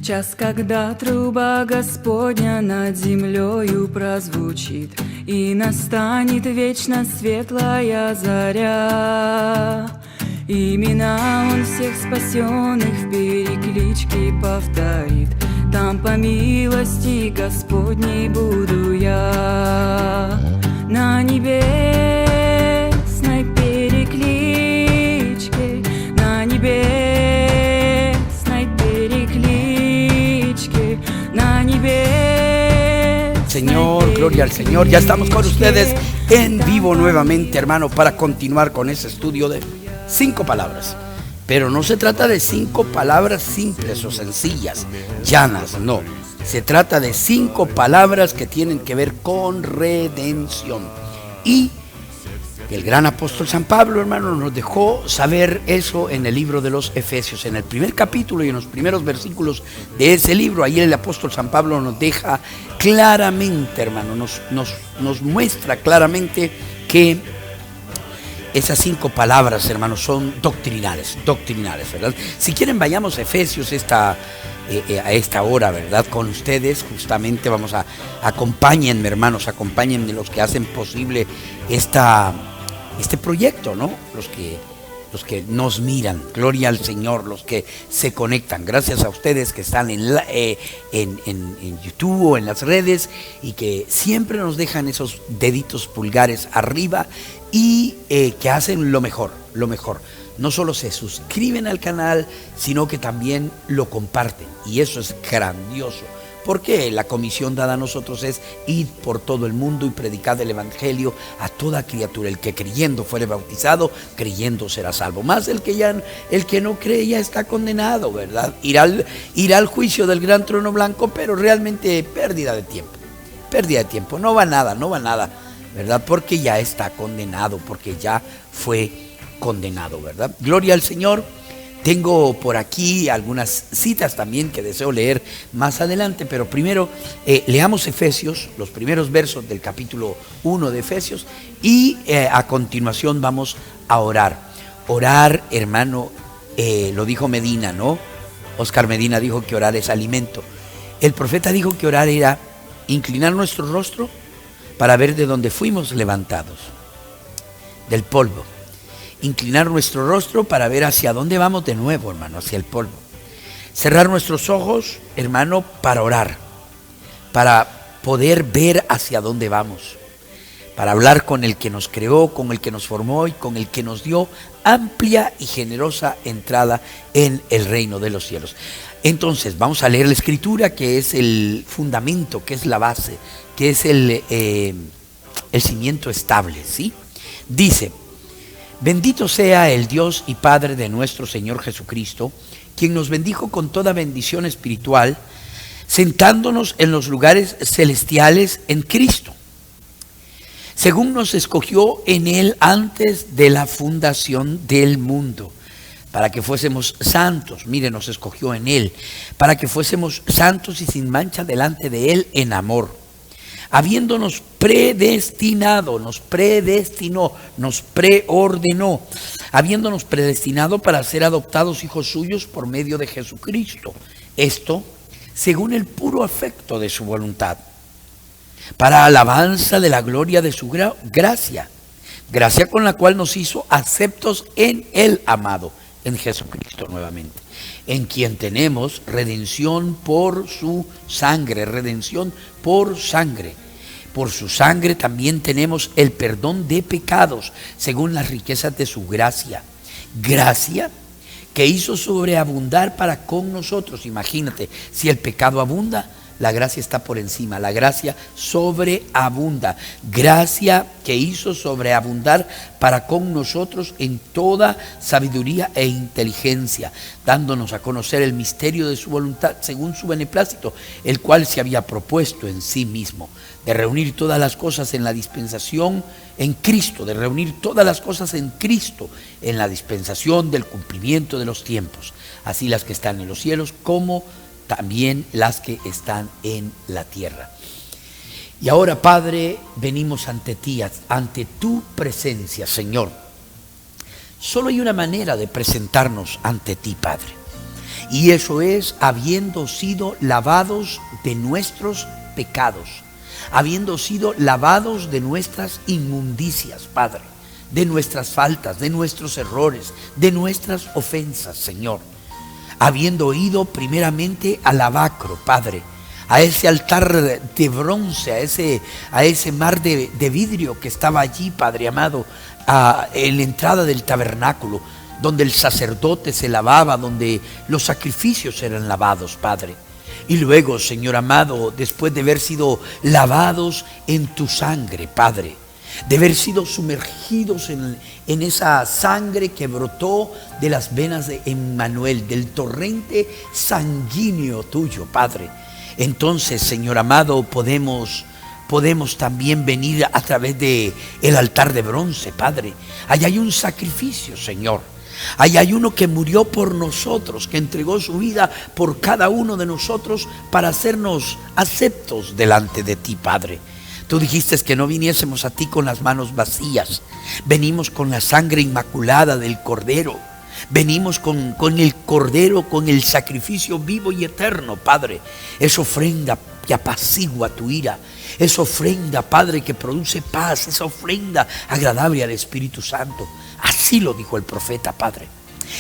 час, когда труба Господня над землею прозвучит, и настанет вечно светлая заря. Имена Он всех спасенных в перекличке повторит, там по милости Господней буду я. На небесной перекличке, на небесной перекличке, на небесной. Señor, gloria al Señor. Ya estamos con ustedes en vivo nuevamente, hermano, para continuar con ese estudio de 5 palabras. Pero no se trata de 5 palabras simples o sencillas, llanas, no. Se trata de 5 palabras que tienen que ver con redención. Y el gran apóstol San Pablo, hermano, nos dejó saber eso en el libro de los Efesios, en el primer capítulo y en los primeros versículos de ese libro. Ahí el apóstol San Pablo nos deja claramente, hermano, nos muestra claramente que esas 5 palabras, hermanos, son doctrinales, ¿verdad? Si quieren, vayamos a Efesios a esta hora, ¿verdad? Con ustedes, justamente vamos a, acompáñenme, hermanos, acompáñenme los que hacen posible este proyecto, ¿no? Los que nos miran, gloria al Señor, los que se conectan, gracias a ustedes que están en YouTube o en las redes y que siempre nos dejan esos deditos pulgares arriba y que hacen lo mejor. No solo se suscriben al canal, sino que también lo comparten, y eso es grandioso. Porque la comisión dada a nosotros es ir por todo el mundo y predicar el evangelio a toda criatura. El que creyendo fuere bautizado, creyendo será salvo. Más el que no cree ya está condenado, ¿verdad? Irá al juicio del gran trono blanco, pero realmente pérdida de tiempo. No va nada, ¿verdad? Porque ya está condenado, porque ya fue condenado, ¿verdad? Gloria al Señor. Tengo por aquí algunas citas también que deseo leer más adelante, pero primero leamos Efesios, los primeros versos del capítulo 1 de Efesios, y a continuación vamos a orar. Orar, hermano, lo dijo Medina, ¿no? Oscar Medina dijo que orar es alimento. El profeta dijo que orar era inclinar nuestro rostro para ver de dónde fuimos levantados, del polvo. Inclinar nuestro rostro para ver hacia dónde vamos de nuevo, hermano, hacia el polvo. Cerrar nuestros ojos, hermano, para orar, para poder ver hacia dónde vamos, para hablar con el que nos creó, con el que nos formó y con el que nos dio amplia y generosa entrada en el reino de los cielos. Entonces, vamos a leer la Escritura, que es el fundamento, que es la base, que es el cimiento estable, ¿sí? Dice: bendito sea el Dios y Padre de nuestro Señor Jesucristo, quien nos bendijo con toda bendición espiritual, sentándonos en los lugares celestiales en Cristo, según nos escogió en Él antes de la fundación del mundo, para que fuésemos santos. Mire, nos escogió en Él, para que fuésemos santos y sin mancha delante de Él en amor, habiéndonos predestinado, nos preordenó, habiéndonos predestinado para ser adoptados hijos suyos por medio de Jesucristo. Esto según el puro afecto de su voluntad, para alabanza de la gloria de su gracia con la cual nos hizo aceptos en el amado, en Jesucristo nuevamente, en quien tenemos redención por su sangre, Por su sangre también tenemos el perdón de pecados, según las riquezas de su gracia que hizo sobreabundar para con nosotros. Imagínate, si el pecado abunda, la gracia está por encima, la gracia sobreabunda. Gracia que hizo sobreabundar para con nosotros en toda sabiduría e inteligencia, dándonos a conocer el misterio de su voluntad según su beneplácito, el cual se había propuesto en sí mismo, de reunir todas las cosas en la dispensación en Cristo, en la dispensación del cumplimiento de los tiempos, así las que están en los cielos como también las que están en la tierra. Y ahora, Padre, venimos ante ti, ante tu presencia, Señor. Solo hay una manera de presentarnos ante ti, Padre. Y eso es habiendo sido lavados de nuestros pecados, habiendo sido lavados de nuestras inmundicias, Padre, de nuestras faltas, de nuestros errores, de nuestras ofensas, Señor. Habiendo ido primeramente al lavacro, Padre, a ese altar de bronce, a ese mar de vidrio que estaba allí, Padre amado, en la entrada del tabernáculo, donde el sacerdote se lavaba, donde los sacrificios eran lavados, Padre. Y luego, Señor amado, después de haber sido lavados en tu sangre, Padre, de haber sido sumergidos en esa sangre que brotó de las venas de Emmanuel, del torrente sanguíneo tuyo, Padre. Entonces, Señor amado, podemos también venir a través de el altar de bronce, Padre. Allá hay un sacrificio, Señor. Allá hay uno que murió por nosotros, que entregó su vida por cada uno de nosotros para hacernos aceptos delante de ti, Padre. Tú dijiste que no viniésemos a ti con las manos vacías. Venimos con la sangre inmaculada del Cordero. Venimos con el Cordero, con el sacrificio vivo y eterno, Padre. Es ofrenda que apacigua tu ira. Es ofrenda, Padre, que produce paz. Es ofrenda agradable al Espíritu Santo. Así lo dijo el profeta, Padre.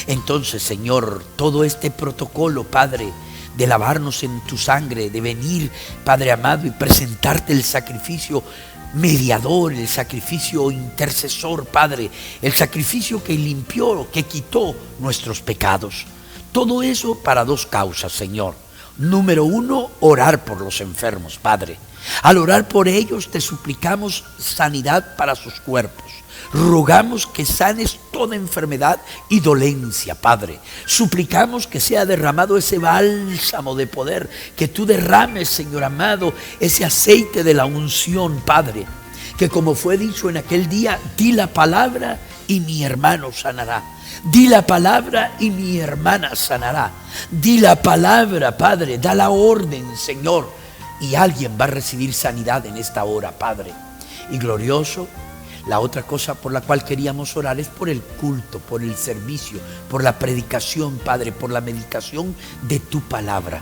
Entonces, Señor, todo este protocolo, Padre, de lavarnos en tu sangre, de venir, Padre amado, y presentarte el sacrificio mediador, el sacrificio intercesor, Padre, el sacrificio que limpió, que quitó nuestros pecados. Todo eso para dos causas, Señor. Número uno, orar por los enfermos, Padre. Al orar por ellos te suplicamos sanidad para sus cuerpos. Rogamos que sanes toda enfermedad y dolencia, Padre. Suplicamos que sea derramado ese bálsamo de poder, que tú derrames, Señor amado, ese aceite de la unción, Padre. Que como fue dicho en aquel día, di la palabra y mi hermano sanará. Di la palabra y mi hermana sanará. Di la palabra, Padre, da la orden, Señor, y alguien va a recibir sanidad en esta hora, Padre. Y glorioso, la otra cosa por la cual queríamos orar es por el culto, por el servicio, por la predicación, Padre, por la meditación de tu palabra.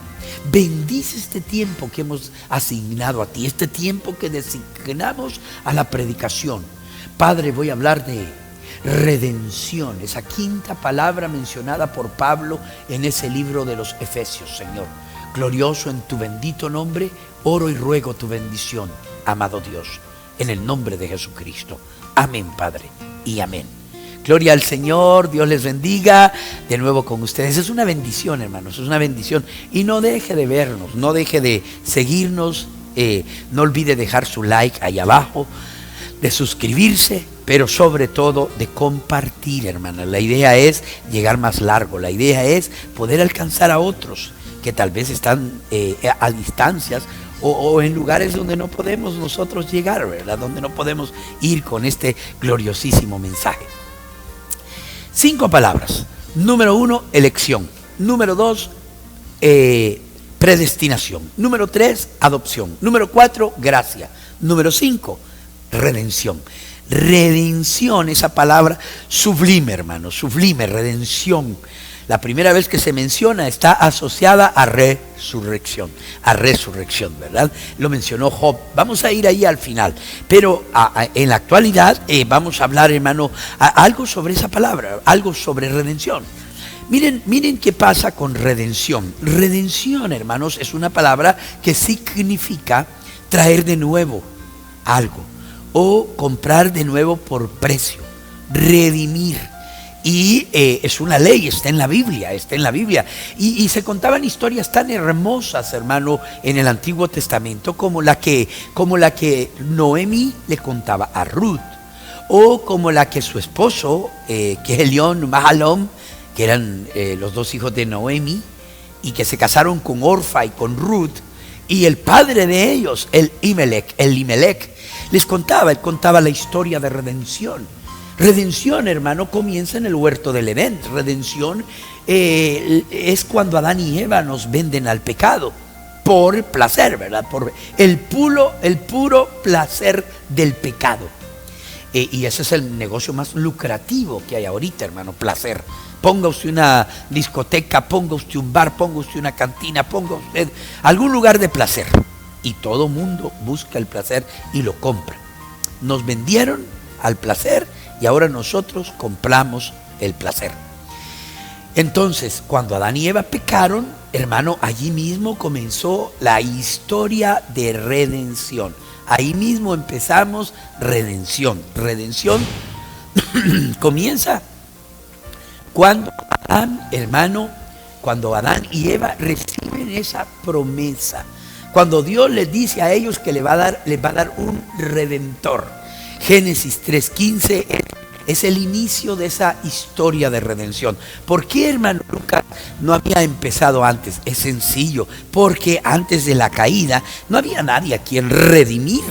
Bendice este tiempo que hemos asignado a ti, este tiempo que designamos a la predicación. Padre, voy a hablar de redención, esa quinta palabra mencionada por Pablo en ese libro de los Efesios, Señor. Glorioso, en tu bendito nombre, oro y ruego tu bendición, amado Dios. En el nombre de Jesucristo. Amén, Padre, y amén. Gloria al Señor, Dios les bendiga. De nuevo con ustedes. Es una bendición, hermanos, es una bendición. Y no deje de vernos, no deje de seguirnos. No olvide dejar su like ahí abajo, de suscribirse, pero sobre todo de compartir, hermanos. La idea es llegar más largo. La idea es poder alcanzar a otros que tal vez están a distancias, o en lugares donde no podemos nosotros llegar, ¿verdad? Donde no podemos ir con este gloriosísimo mensaje. 5 palabras. Número 1, elección. Número 2, predestinación. Número 3, adopción. Número 4, gracia. Número 5, redención. Redención, esa palabra sublime, hermano, sublime, redención. La primera vez que se menciona está asociada a resurrección, ¿verdad? Lo mencionó Job. Vamos a ir ahí al final. Pero en la actualidad vamos a hablar, hermano, algo sobre esa palabra, algo sobre redención. Miren qué pasa con redención. Redención, hermanos, es una palabra que significa traer de nuevo algo o comprar de nuevo por precio, redimir. Y es una ley, está en la Biblia, y se contaban historias tan hermosas, hermano, en el Antiguo Testamento, como la que Noemi le contaba a Ruth, o como la que su esposo, Kelión, Mahalón, que eran los dos hijos de Noemi, y que se casaron con Orfa y con Ruth, y el padre de ellos, Elimelech, les contaba, él contaba la historia de redención. Redención, hermano, comienza en el huerto del Edén. Redención es cuando Adán y Eva nos venden al pecado por placer, ¿verdad? Por el puro placer del pecado. Y ese es el negocio más lucrativo que hay ahorita, hermano, placer. Ponga usted una discoteca, ponga usted un bar, ponga usted una cantina, ponga usted algún lugar de placer. Y todo mundo busca el placer y lo compra. Nos vendieron al placer y ahora nosotros compramos el placer. Entonces, cuando Adán y Eva pecaron, hermano, allí mismo comenzó la historia de redención. Ahí mismo empezamos redención. Redención comienza cuando Adán, hermano, cuando Adán y Eva reciben esa promesa. Cuando Dios les dice a ellos que les va a dar un redentor. Génesis 3:15 es el inicio de esa historia de redención. ¿Por qué, hermano Lucas, no había empezado antes? Es sencillo, porque antes de la caída no había nadie a quien redimir.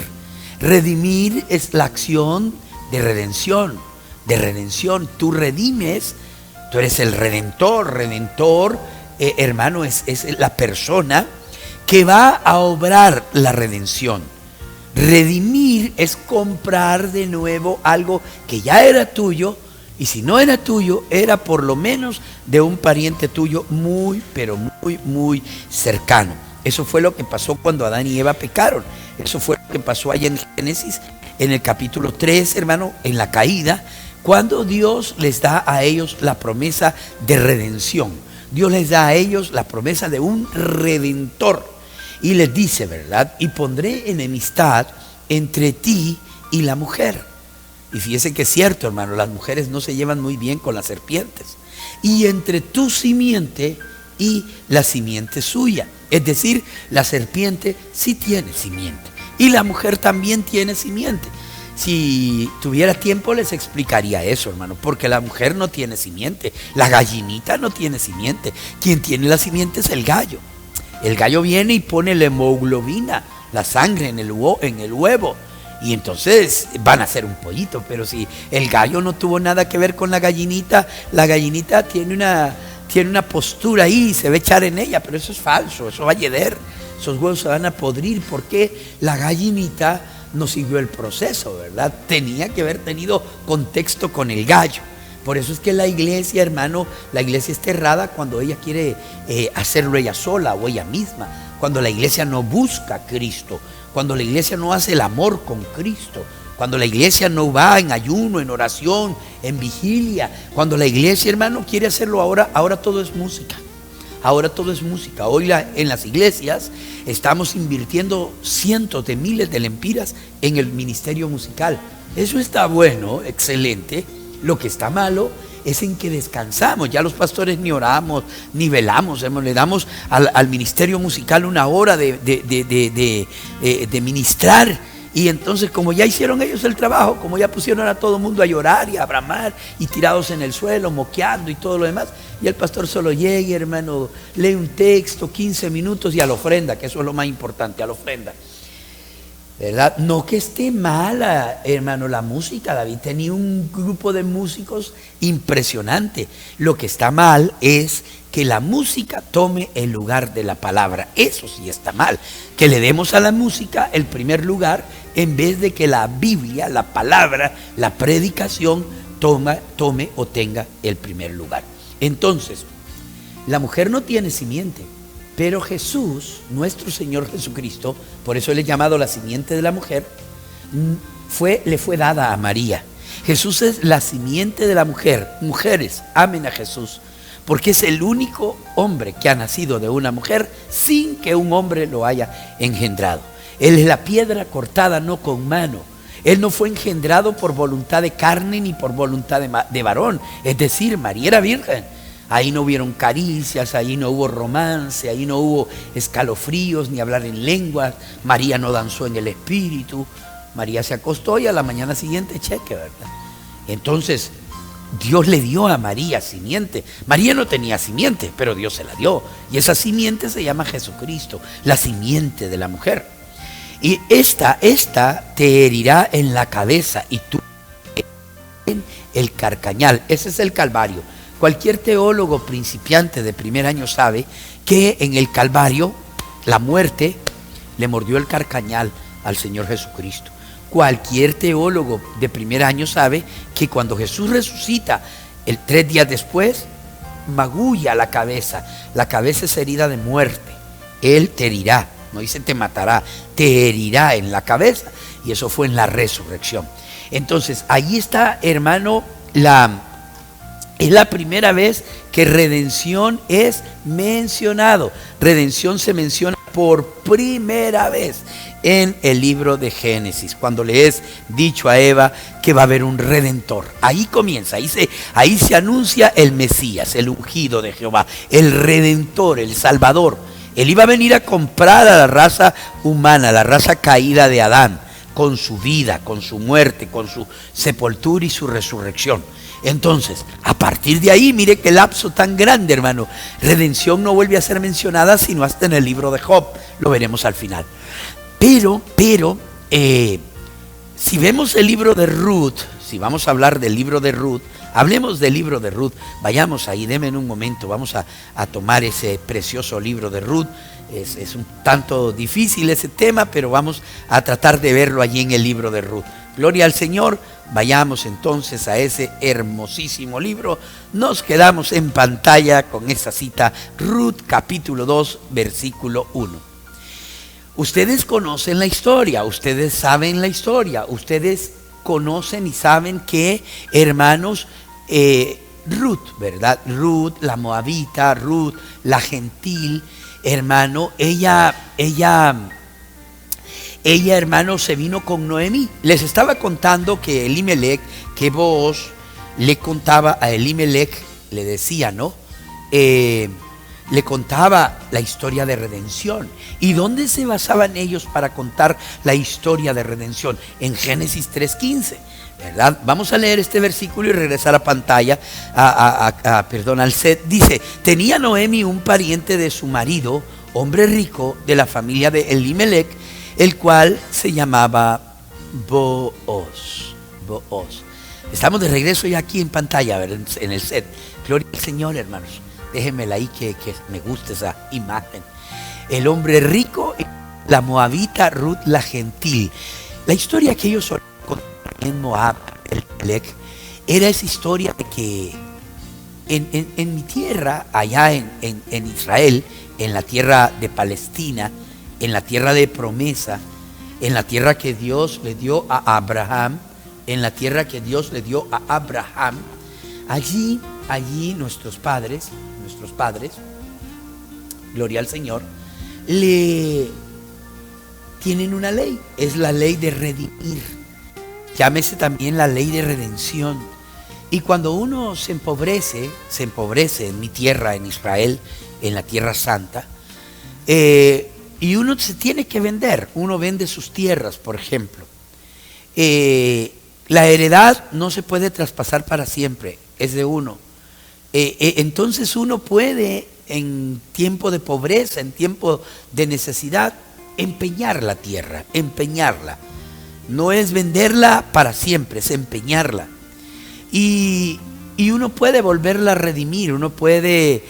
Redimir es la acción de redención. De redención, tú redimes, tú eres el redentor. Redentor, hermano, es la persona que va a obrar la redención. Redimir es comprar de nuevo algo que ya era tuyo, y si no era tuyo, era por lo menos de un pariente tuyo muy, pero muy cercano. Eso fue lo que pasó cuando Adán y Eva pecaron. Eso fue lo que pasó allá en Génesis, en el capítulo 3, hermano, en la caída, cuando Dios les da a ellos la promesa de redención. Dios les da a ellos la promesa de un redentor. Y les dice, ¿verdad? Y pondré enemistad entre ti y la mujer. Y fíjese que es cierto, hermano, las mujeres no se llevan muy bien con las serpientes. Y entre tu simiente y la simiente suya. Es decir, la serpiente sí tiene simiente. Y la mujer también tiene simiente. Si tuviera tiempo les explicaría eso, hermano, porque la mujer no tiene simiente. La gallinita no tiene simiente. Quien tiene la simiente es el gallo. El gallo viene y pone la hemoglobina, la sangre en el huevo, y entonces van a hacer un pollito. Pero si el gallo no tuvo nada que ver con la gallinita tiene una postura ahí y se va a echar en ella, pero eso es falso, eso va a yeder, esos huevos se van a podrir porque la gallinita no siguió el proceso, ¿verdad? Tenía que haber tenido contexto con el gallo. Por eso es que la iglesia, hermano, la iglesia es errada cuando ella quiere hacerlo ella sola o ella misma. Cuando la iglesia no busca a Cristo, cuando la iglesia no hace el amor con Cristo, cuando la iglesia no va en ayuno, en oración, en vigilia, cuando la iglesia, hermano, quiere hacerlo ahora todo es música. Ahora todo es música. Hoy en las iglesias estamos invirtiendo cientos de miles de lempiras en el ministerio musical. Eso está bueno, excelente. Lo que está malo es en que descansamos. Ya los pastores ni oramos, ni velamos. Le damos al ministerio musical una hora de ministrar. Y entonces, como ya hicieron ellos el trabajo, como ya pusieron a todo el mundo a llorar y a bramar y tirados en el suelo, moqueando y todo lo demás, y el pastor solo llega, hermano, lee un texto, 15 minutos y a la ofrenda, que eso es lo más importante, a la ofrenda. ¿Verdad? No que esté mala, hermano, la música. David tenía un grupo de músicos impresionante. Lo que está mal es que la música tome el lugar de la palabra. Eso sí está mal. Que le demos a la música el primer lugar en vez de que la Biblia, la palabra, la predicación tome o tenga el primer lugar. Entonces, la mujer no tiene simiente. Pero Jesús, nuestro Señor Jesucristo, por eso Él es llamado la simiente de la mujer, le fue dada a María. Jesús es la simiente de la mujer. Mujeres, amen a Jesús, porque es el único hombre que ha nacido de una mujer sin que un hombre lo haya engendrado. Él es la piedra cortada no con mano. Él no fue engendrado por voluntad de carne ni por voluntad de varón. Es decir, María era virgen. Ahí no hubieron caricias, ahí no hubo romance, ahí no hubo escalofríos ni hablar en lenguas. María no danzó en el espíritu. María se acostó y a la mañana siguiente cheque, ¿verdad? Entonces, Dios le dio a María simiente. María no tenía simiente, pero Dios se la dio. Y esa simiente se llama Jesucristo, la simiente de la mujer. Y esta te herirá en la cabeza y tú en el carcañal. Ese es el Calvario. Cualquier teólogo principiante de primer año sabe que en el Calvario la muerte le mordió el carcañal al Señor Jesucristo. Cualquier teólogo de primer año sabe que cuando Jesús resucita, 3 días después, magulla la cabeza es herida de muerte. Él te herirá, no dice te matará, te herirá en la cabeza, y eso fue en la resurrección. Entonces, ahí está, hermano, es la primera vez que redención es mencionado. Redención se menciona por primera vez en el libro de Génesis, cuando le es dicho a Eva que va a haber un redentor. Ahí comienza, ahí se anuncia el Mesías, el ungido de Jehová, el redentor, el salvador. Él iba a venir a comprar a la raza humana, la raza caída de Adán, con su vida, con su muerte, con su sepultura y su resurrección. Entonces, a partir de ahí, mire qué lapso tan grande, hermano. Redención no vuelve a ser mencionada sino hasta en el libro de Job. Lo veremos al final. Pero, si vemos el libro de Ruth, si vamos a hablar del libro de Ruth, hablemos del libro de Ruth. Vayamos ahí, denme un momento, vamos a tomar ese precioso libro de Ruth. Es un tanto difícil ese tema, pero vamos a tratar de verlo allí en el libro de Ruth. Gloria al Señor. Vayamos entonces a ese hermosísimo libro. Nos quedamos en pantalla con esa cita, Ruth capítulo 2, versículo 1. Ustedes conocen la historia, ustedes saben la historia, ustedes conocen y saben que, hermanos, Ruth, ¿verdad? Ruth, la moabita, Ruth, la gentil, hermano, ella, hermano, se vino con Noemí. Les estaba contando que Elimelech, que Booz le contaba a Elimelech, le decía, ¿no? Le contaba la historia de redención. ¿Y dónde se basaban ellos para contar la historia de redención? En Génesis 3:15, ¿verdad? Vamos a leer este versículo y regresar a pantalla, al set. Dice: tenía Noemi un pariente de su marido, hombre rico de la familia de Elimelech, el cual se llamaba Booz. Estamos de regreso ya aquí en pantalla, ¿verdad? En el set. Gloria al Señor, hermanos. Déjenmela ahí que me gusta esa imagen. El hombre rico, la moabita Ruth la gentil. La historia que ellos contaban en Moab, Elimelech, era esa historia de que en mi tierra, allá en Israel, en la tierra de Palestina, en la tierra de promesa, en la tierra que Dios le dio a Abraham, allí nuestros padres, gloria al Señor, tienen una ley, es la ley de redimir, llámese también la ley de redención. Y cuando uno se empobrece en mi tierra, en Israel, en la tierra santa, y uno se tiene que vender, uno vende sus tierras, por ejemplo. La heredad no se puede traspasar para siempre, es de uno. Entonces uno puede, en tiempo de pobreza, en tiempo de necesidad, empeñar la tierra, empeñarla. No es venderla para siempre, es empeñarla. Y uno puede volverla a redimir, uno puede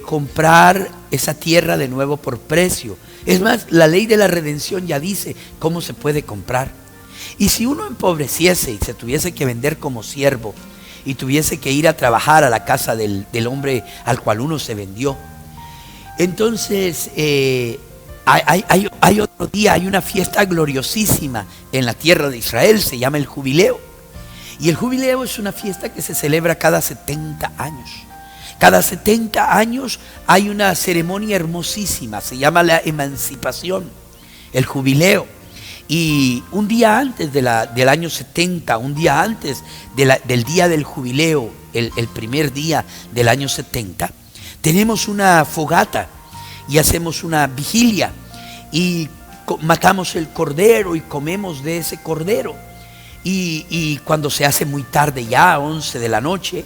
comprar esa tierra de nuevo por precio. Es más, la ley de la redención ya dice cómo se puede comprar. Y si uno empobreciese y se tuviese que vender como siervo y tuviese que ir a trabajar a la casa del hombre al cual uno se vendió, entonces hay otro día, hay una fiesta gloriosísima en la tierra de Israel, se llama el jubileo. Y el jubileo es una fiesta que se celebra cada 70 años. Cada 70 años hay una ceremonia hermosísima, se llama la emancipación, el jubileo. Y un día antes del año 70, un día antes del día del jubileo, el primer día del año 70, tenemos una fogata y hacemos una vigilia y matamos el cordero y comemos de ese cordero. Y cuando se hace muy tarde, ya 11 de la noche,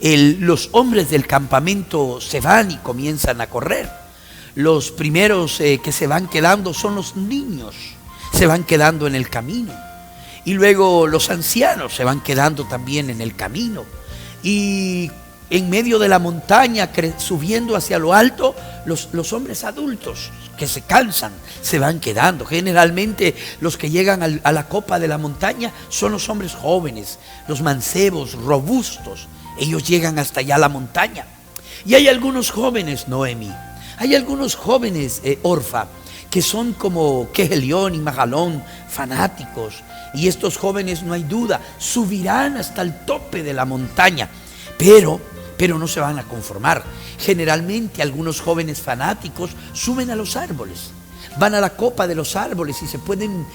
los hombres del campamento se van y comienzan a correr. Los primeros que se van quedando son los niños, se van quedando en el camino. Y luego los ancianos se van quedando también en el camino. Y en medio de la montaña, subiendo hacia lo alto, los hombres adultos que se cansan se van quedando. Generalmente los que llegan a la copa de la montaña son los hombres jóvenes, los mancebos, robustos. Ellos llegan hasta allá a la montaña. Y hay algunos jóvenes, Noemi, hay algunos jóvenes, Orfa, que son como Quejelión y Mahalón, fanáticos. Y estos jóvenes, no hay duda, subirán hasta el tope de la montaña, pero no se van a conformar. Generalmente algunos jóvenes fanáticos suben a los árboles, van a la copa de los árboles y se pueden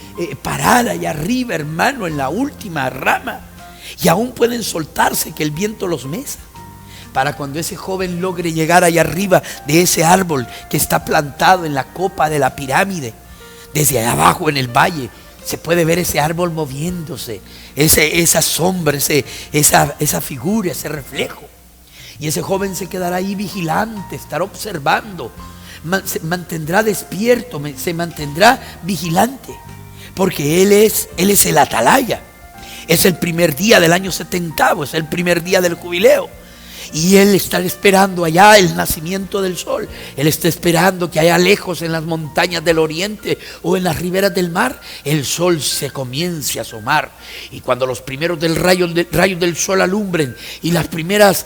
parar allá arriba, hermano, en la última rama, y aún pueden soltarse que el viento los mesa. Para cuando ese joven logre llegar allá arriba de ese árbol que está plantado en la copa de la pirámide, desde allá abajo en el valle se puede ver ese árbol moviéndose, esa sombra, esa figura, ese reflejo. Y ese joven se quedará ahí vigilante, estará observando, se mantendrá despierto, se mantendrá vigilante, porque él es el atalaya. Es el primer día del año 70, es el primer día del jubileo. Y él está esperando allá el nacimiento del sol. Él está esperando que allá lejos en las montañas del oriente o en las riberas del mar el sol se comience a asomar. Y cuando los primeros rayos del sol alumbren y las primeras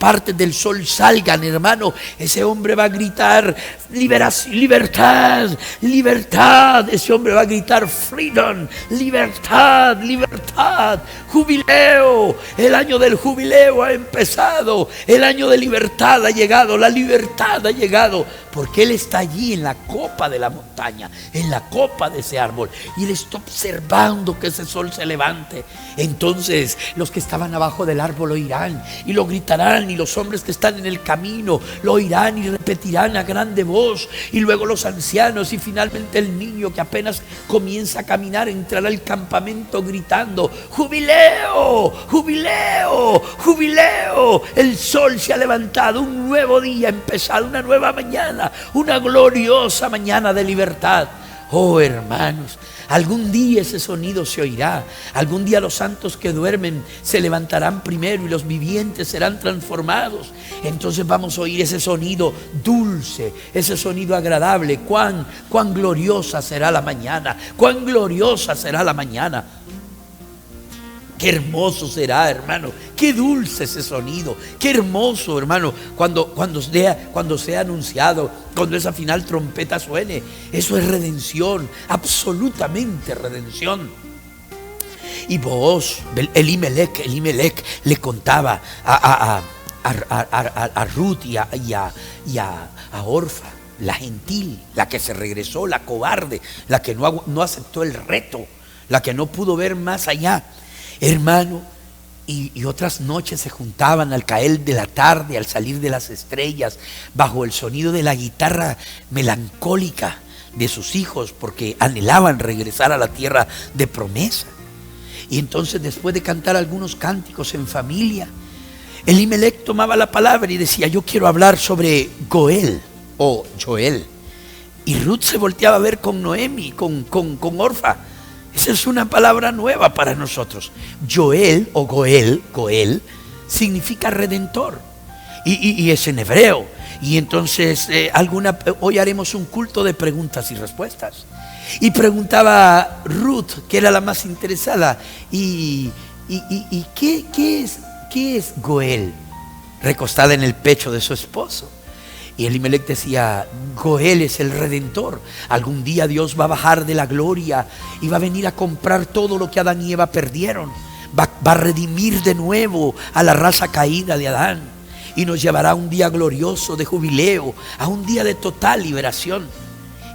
partes del sol salgan, hermano, ese hombre va a gritar liberación, libertad, libertad. Ese hombre va a gritar freedom, libertad, libertad, jubileo. El año del jubileo ha empezado, el año de libertad ha llegado, la libertad ha llegado, porque él está allí en la copa de la montaña, en la copa de ese árbol, y él está observando que ese sol se levante. Entonces los que estaban abajo del árbol lo oirán y lo gritarán, y los hombres que están en el camino lo oirán y repetirán a grande voz, y luego los ancianos, y finalmente el niño que apenas comienza a caminar entrará al campamento gritando: jubileo, jubileo, jubileo. El sol se ha levantado, un nuevo día ha empezado, una nueva mañana, una gloriosa mañana de libertad. Oh, hermanos, algún día ese sonido se oirá. Algún día los santos que duermen se levantarán primero y los vivientes serán transformados. Entonces vamos a oír ese sonido dulce, ese sonido agradable. Cuán gloriosa será la mañana, cuán gloriosa será la mañana. Qué hermoso será, hermano, qué dulce ese sonido, qué hermoso, hermano, cuando sea anunciado, cuando esa final trompeta suene. Eso es redención, absolutamente redención. Y vos, Elimelech le contaba a Ruth y a Orfa, la gentil, la que se regresó, la cobarde, la que no aceptó el reto, la que no pudo ver más allá. Hermano, y otras noches se juntaban al caer de la tarde, al salir de las estrellas, bajo el sonido de la guitarra melancólica de sus hijos, porque anhelaban regresar a la tierra de promesa. Y entonces, después de cantar algunos cánticos en familia, Elimelech tomaba la palabra y decía: yo quiero hablar sobre Goel o Joel. Y Ruth se volteaba a ver con Noemi, con Orfa. Esa es una palabra nueva para nosotros. Joel o Goel significa redentor, y es en hebreo. Y entonces hoy haremos un culto de preguntas y respuestas. Y preguntaba Ruth, que era la más interesada: ¿y qué es Goel? Recostada en el pecho de su esposo. Y Elimelech decía: Goel es el redentor. Algún día Dios va a bajar de la gloria y va a venir a comprar todo lo que Adán y Eva perdieron. Va a redimir de nuevo a la raza caída de Adán, y nos llevará a un día glorioso de jubileo, a un día de total liberación.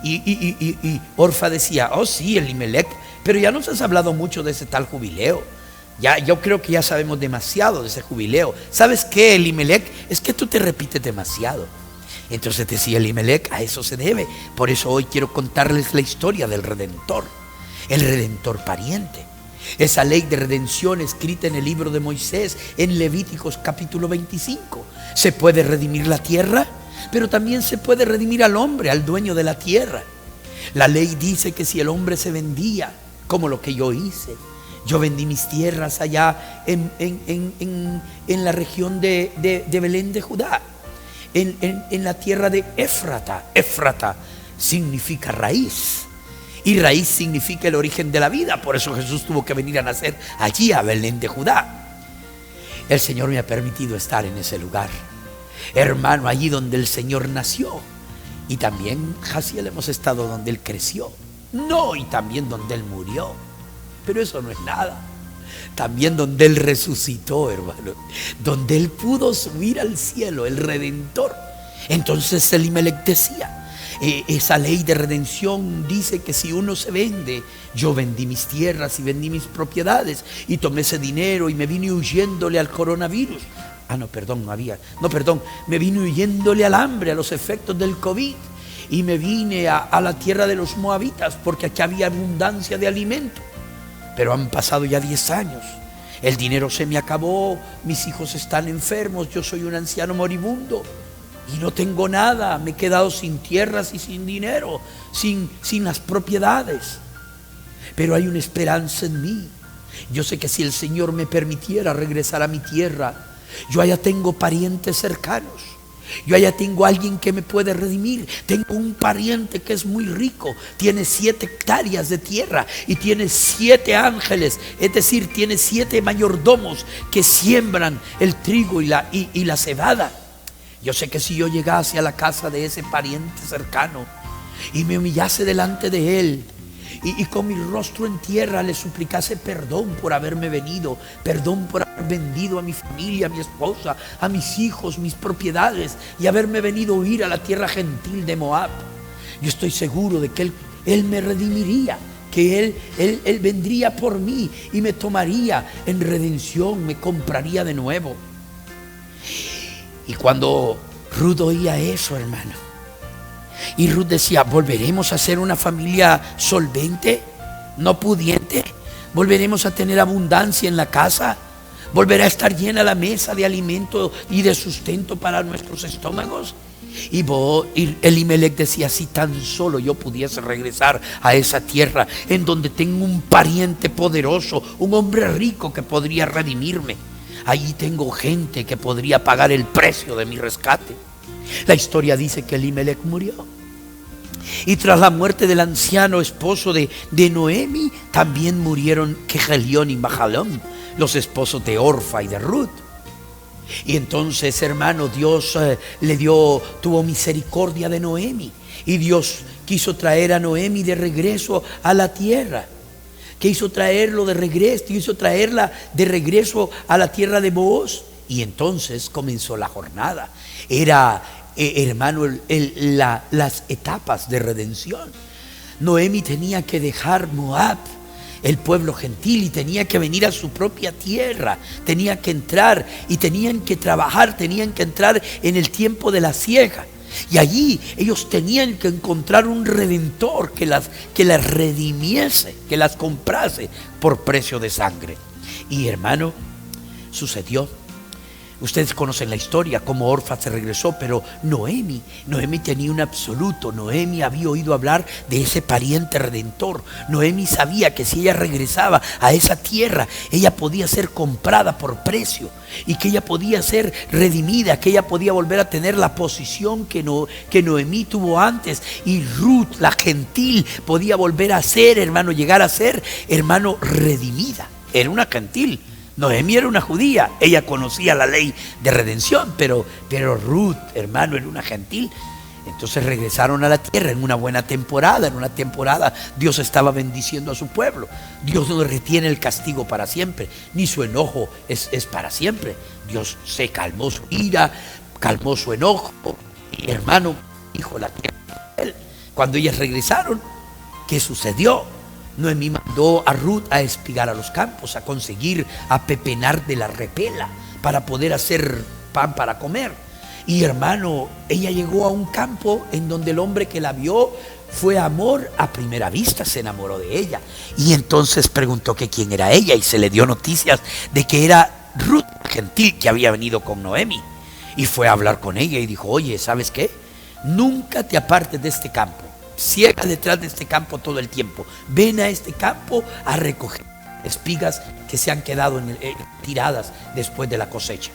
Y Orfa decía: oh sí, Elimelech, pero ya nos has hablado mucho de ese tal jubileo. Yo creo que ya sabemos demasiado de ese jubileo. ¿Sabes qué, Elimelech? Es que tú te repites demasiado. Entonces decía Elimelech: a eso se debe. Por eso hoy quiero contarles la historia del Redentor, el Redentor pariente. Esa ley de redención escrita en el libro de Moisés, en Levíticos capítulo 25. Se puede redimir la tierra, pero también se puede redimir al hombre, al dueño de la tierra. La ley dice que si el hombre se vendía, como lo que yo hice, Yo vendí mis tierras allá en la región de Belén de Judá, en la tierra de Éfrata. Éfrata significa raíz, y raíz significa el origen de la vida. Por eso Jesús tuvo que venir a nacer allí, a Belén de Judá. El Señor me ha permitido estar en ese lugar, hermano, allí donde el Señor nació. Y también, Jaciel, hemos estado donde Él creció. No, y también donde Él murió. Pero eso no es nada. También donde Él resucitó, hermano, donde Él pudo subir al cielo, el Redentor. Entonces Elimelec decía, esa ley de redención dice que si uno se vende, yo vendí mis tierras y vendí mis propiedades y tomé ese dinero y me vine huyéndole al coronavirus. Me vine huyéndole al hambre, a los efectos del COVID, y me vine a la tierra de los moabitas porque aquí había abundancia de alimento. Pero han pasado ya 10 años, el dinero se me acabó, mis hijos están enfermos, yo soy un anciano moribundo y no tengo nada, me he quedado sin tierras y sin dinero, sin las propiedades. Pero hay una esperanza en mí. Yo sé que si el Señor me permitiera regresar a mi tierra, yo allá tengo parientes cercanos, yo allá tengo alguien que me puede redimir. Tengo un pariente que es muy rico, tiene 7 hectáreas de tierra y tiene 7 ángeles, es decir, tiene 7 mayordomos que siembran el trigo y la cebada. Yo sé que si yo llegase a la casa de ese pariente cercano y me humillase delante de él y con mi rostro en tierra le suplicase perdón por haberme venido, perdón por haber vendido a mi familia, a mi esposa, a mis hijos, mis propiedades, y haberme venido a huir a la tierra gentil de Moab, yo estoy seguro de que él me redimiría, que él vendría por mí y me tomaría en redención, me compraría de nuevo. Y cuando Ruth oía eso, hermano, y Ruth decía, ¿volveremos a ser una familia solvente, no pudiente? ¿Volveremos a tener abundancia en la casa? ¿Volverá a estar llena la mesa de alimento y de sustento para nuestros estómagos? Y Elimelec decía, si tan solo yo pudiese regresar a esa tierra en donde tengo un pariente poderoso, un hombre rico que podría redimirme. Allí tengo gente que podría pagar el precio de mi rescate. La historia dice que Elimelec murió. Y tras la muerte del anciano esposo de Noemi, también murieron Quejelión y Mahalón, los esposos de Orfa y de Ruth. Y entonces, hermano, Dios tuvo misericordia de Noemi. Y Dios quiso traer a Noemi de regreso a la tierra. Quiso traerla de regreso a la tierra de Booz. Y entonces comenzó la jornada. Era, hermano, las etapas de redención. Noemi tenía que dejar Moab, el pueblo gentil, y tenía que venir a su propia tierra. Tenía que entrar y tenían que trabajar, tenían que entrar en el tiempo de la siega. Y allí ellos tenían que encontrar un redentor que las redimiese, que las comprase por precio de sangre. Y hermano, sucedió. Ustedes conocen la historia, cómo Orfa se regresó, pero Noemi tenía un absoluto. Noemi había oído hablar de ese pariente redentor. Noemi sabía que si ella regresaba a esa tierra, ella podía ser comprada por precio y que ella podía ser redimida, que ella podía volver a tener la posición que Noemi tuvo antes. Y Ruth, la gentil, podía volver a ser, hermano, llegar a ser, hermano, redimida. Era una gentil. Noemi era una judía, ella conocía la ley de redención, pero Ruth, hermano, era una gentil. Entonces regresaron a la tierra en una buena temporada. En una temporada Dios estaba bendiciendo a su pueblo. Dios no retiene el castigo para siempre, ni su enojo es para siempre. Dios se calmó su ira, calmó su enojo, y hermano, dijo la tierra. Cuando ellas regresaron, ¿qué sucedió? Noemí mandó a Ruth a espigar a los campos, a conseguir, a pepenar de la repela para poder hacer pan para comer. Y hermano, ella llegó a un campo en donde el hombre que la vio fue amor a primera vista, se enamoró de ella. Y entonces preguntó que quién era ella, y se le dio noticias de que era Ruth gentil, que había venido con Noemi. Y fue a hablar con ella y dijo, oye, ¿sabes qué? Nunca te apartes de este campo. Ciega detrás de este campo todo el tiempo. Ven a este campo a recoger espigas que se han quedado tiradas después de la cosecha.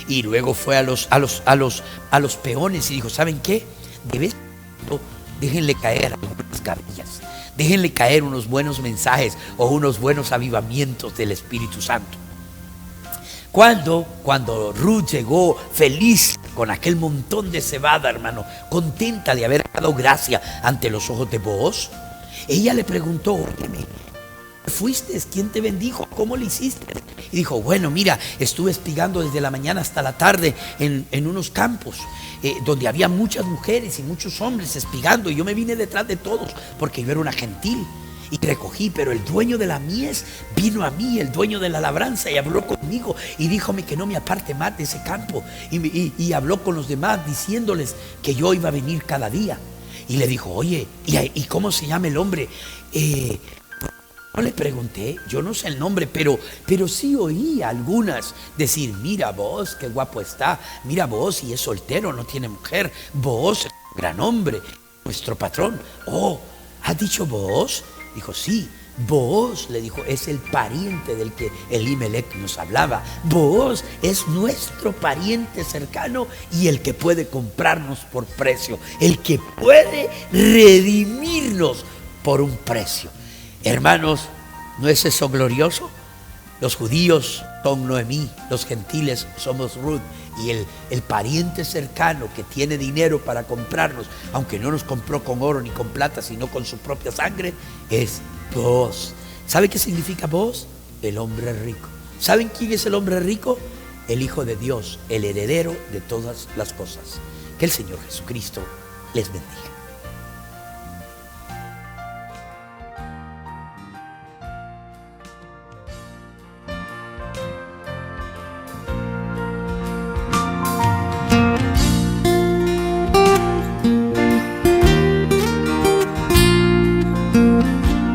Y luego fue a los peones y dijo: ¿saben qué? De vez en cuando déjenle caer algunas gavillas, déjenle caer unos buenos mensajes o unos buenos avivamientos del Espíritu Santo. Cuando Ruth llegó feliz con aquel montón de cebada, hermano, contenta de haber dado gracia ante los ojos de Booz, ella le preguntó: óyeme, ¿fuiste? ¿Quién te bendijo? ¿Cómo le hiciste? Y dijo: bueno, mira, estuve espigando desde la mañana hasta la tarde en unos campos donde había muchas mujeres y muchos hombres espigando, y yo me vine detrás de todos porque yo era una gentil y recogí, pero el dueño de la mies vino a mí, el dueño de la labranza, y habló conmigo y díjome que no me aparte más de ese campo, y habló con los demás diciéndoles que yo iba a venir cada día. Y le dijo: oye, ¿y cómo se llama el hombre? No le pregunté, yo no sé el nombre, pero sí oí a algunas decir: mira vos, qué guapo está, mira vos, y es soltero, no tiene mujer, vos es un gran hombre, nuestro patrón. Oh, ¿has dicho vos? Dijo: sí. Booz, le dijo, es el pariente del que Elimelech nos hablaba. Booz es nuestro pariente cercano y el que puede comprarnos por precio, el que puede redimirnos por un precio. Hermanos, ¿no es eso glorioso? Los judíos son Noemí, los gentiles somos Ruth, y el pariente cercano que tiene dinero para comprarnos, aunque no nos compró con oro ni con plata, sino con su propia sangre, es Booz. ¿Sabe qué significa Booz? El hombre rico. ¿Saben quién es el hombre rico? El Hijo de Dios, el heredero de todas las cosas. Que el Señor Jesucristo les bendiga.